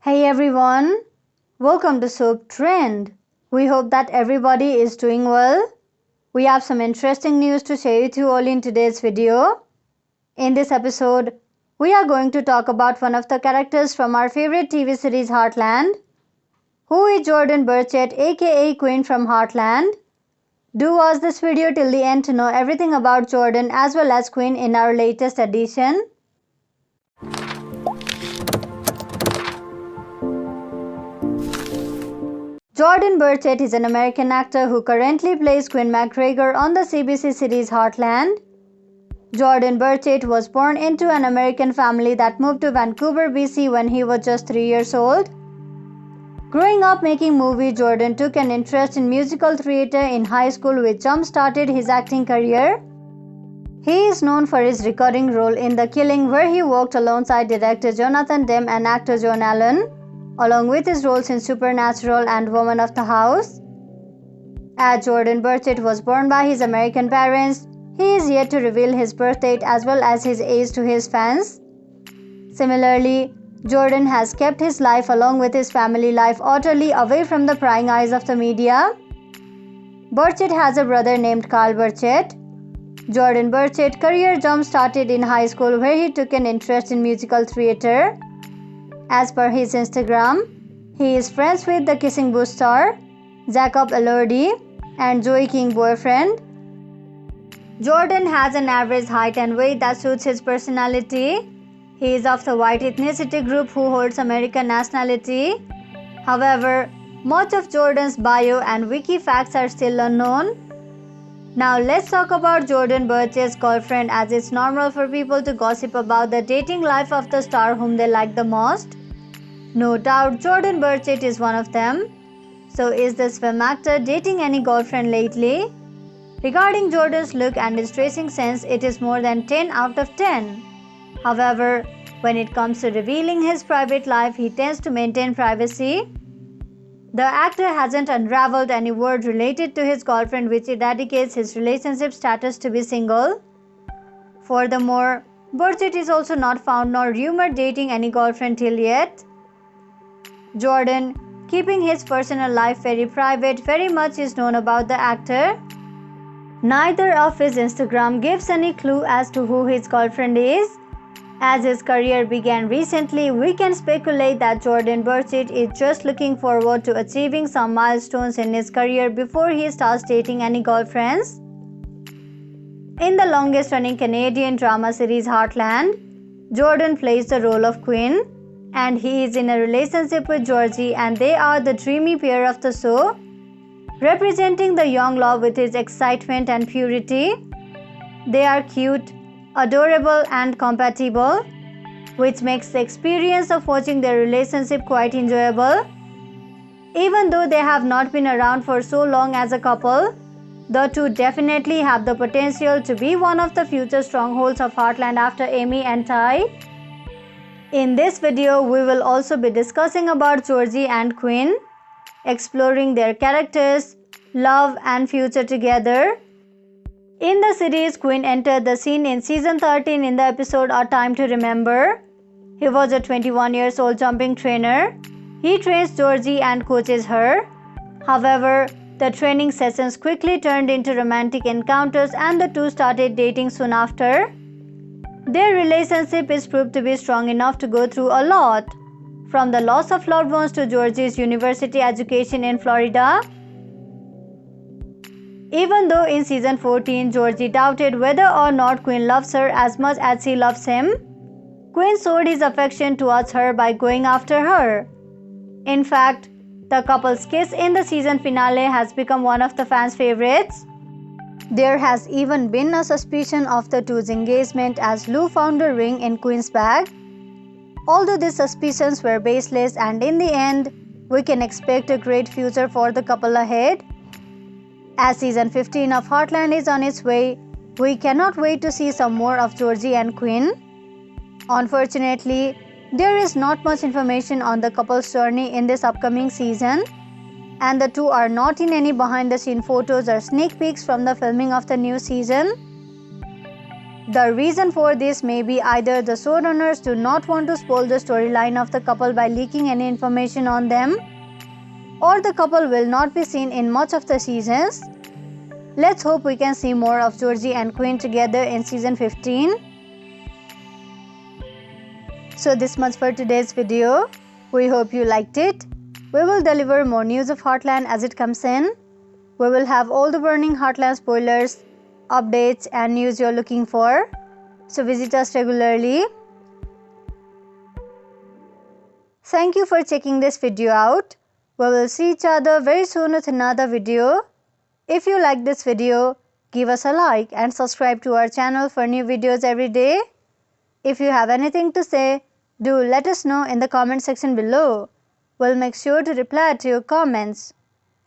Hey everyone, welcome to Soap Trend. We hope that everybody is doing well. We have some interesting news to share with you all in today's video. In this episode, we are going to talk about one of the characters from our favorite TV series Heartland. Who is Jordan Burchett, aka Quinn from Heartland? Do watch this video till the end to know everything about Jordan as well as Quinn in our latest edition. Jordan Burchett is an American actor who currently plays Quinn McGregor on the CBC series Heartland. Jordan Burchett was born into an American family that moved to Vancouver, BC when he was just 3 years old. Growing up making movies, Jordan took an interest in musical theatre in high school, which jump-started his acting career. He is known for his recurring role in The Killing, where he worked alongside director Jonathan Demme and actor Joan Allen, along with his roles in Supernatural and Woman of the House. As Jordan Burchett was born by his American parents, he is yet to reveal his birth date as well as his age to his fans. Similarly, Jordan has kept his life along with his family life utterly away from the prying eyes of the media. Burchett has a brother named Carl Burchett. Jordan Burchett's career jump-started in high school, where he took an interest in musical theatre. As per his Instagram, he is friends with the Kissing Booth star, Jacob Elordi, and Joey King boyfriend. Jordan has an average height and weight that suits his personality. He is of the white ethnicity group who holds American nationality. However, much of Jordan's bio and wiki facts are still unknown. Now let's talk about Jordan Burchett's girlfriend, as it's normal for people to gossip about the dating life of the star whom they like the most. No doubt Jordan Burchett is one of them. So is this film actor dating any girlfriend lately? Regarding Jordan's look and his dressing sense, it is more than 10 out of 10. However, when it comes to revealing his private life, he tends to maintain privacy. The actor hasn't unraveled any word related to his girlfriend, which indicates his relationship status to be single. Furthermore, Burchett is also not found nor rumored dating any girlfriend till yet. Jordan, keeping his personal life very private, very much is known about the actor. Neither of his Instagram gives any clue as to who his girlfriend is. As his career began recently, we can speculate that Jordan Burchett is just looking forward to achieving some milestones in his career before he starts dating any girlfriends. In the longest-running Canadian drama series Heartland, Jordan plays the role of Quinn, and he is in a relationship with Georgie, and they are the dreamy pair of the show, representing the young love with its excitement and purity. They are cute, adorable and compatible, which makes the experience of watching their relationship quite enjoyable. Even though they have not been around for so long as a couple, the two definitely have the potential to be one of the future strongholds of Heartland after Amy and Ty. In this video, we will also be discussing about Georgie and Quinn, exploring their characters, love and future together. In the series, Quinn entered the scene in season 13 in the episode A Time to Remember. He was a 21-year-old jumping trainer. He trains Georgie and coaches her. However, the training sessions quickly turned into romantic encounters and the two started dating soon after. Their relationship is proved to be strong enough to go through a lot, from the loss of loved ones to Georgie's university education in Florida. Even though in season 14, Georgie doubted whether or not Quinn loves her as much as she loves him, Quinn showed his affection towards her by going after her. In fact, the couple's kiss in the season finale has become one of the fans' favorites. There has even been a suspicion of the two's engagement, as Lou found a ring in Quinn's bag. Although these suspicions were baseless, and in the end, we can expect a great future for the couple ahead. As season 15 of Heartland is on its way, we cannot wait to see some more of Georgie and Quinn. Unfortunately, there is not much information on the couple's journey in this upcoming season, and the two are not in any behind-the-scene photos or sneak peeks from the filming of the new season. The reason for this may be either the showrunners do not want to spoil the storyline of the couple by leaking any information on them, or the couple will not be seen in much of the seasons. Let's hope we can see more of Georgie and Quinn together in season 15. So this much for today's video. We hope you liked it. We will deliver more news of Heartland as it comes in. We will have all the burning Heartland spoilers, updates and news you're looking for. So visit us regularly. Thank you for checking this video out. We will see each other very soon with another video. If you like this video, give us a like and subscribe to our channel for new videos every day. If you have anything to say, do let us know in the comment section below. We'll make sure to reply to your comments.